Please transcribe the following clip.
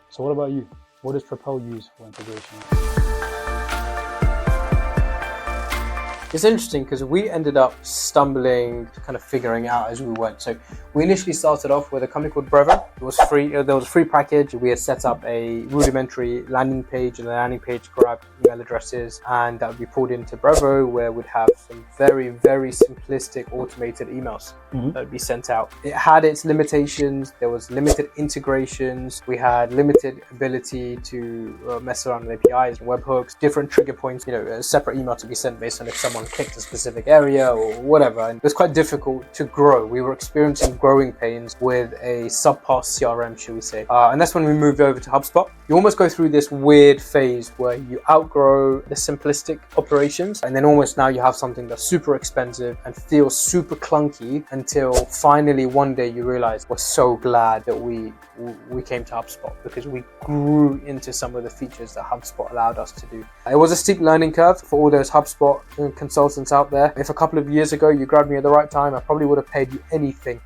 So what about you? What does Propel use for integration? It's interesting because we ended up stumbling, kind of figuring out as we went. So we initially started off with a company called Brevo. It was free. There was a free package. We had set up a rudimentary landing page, and the landing page grabbed email addresses, and that would be pulled into Brevo, where we'd have some very, very simplistic automated emails that would be sent out. It had its limitations. There was limited integrations. We had limited ability to mess around with APIs and webhooks, different trigger points, a separate email to be sent based on if someone clicked a specific area or whatever. And it was quite difficult to grow. We were experiencing growing pains with a subpar CRM, should we say. And that's when we moved over to HubSpot. You almost go through this weird phase where you outgrow the simplistic operations, and then almost now you have something that's super expensive and feels super clunky, until finally one day you realize we're so glad that we came to HubSpot, because we grew into some of the features that HubSpot allowed us to do. It was a steep learning curve for all those HubSpot consultants out there. If a couple of years ago you grabbed me at the right time, I probably would have paid you anything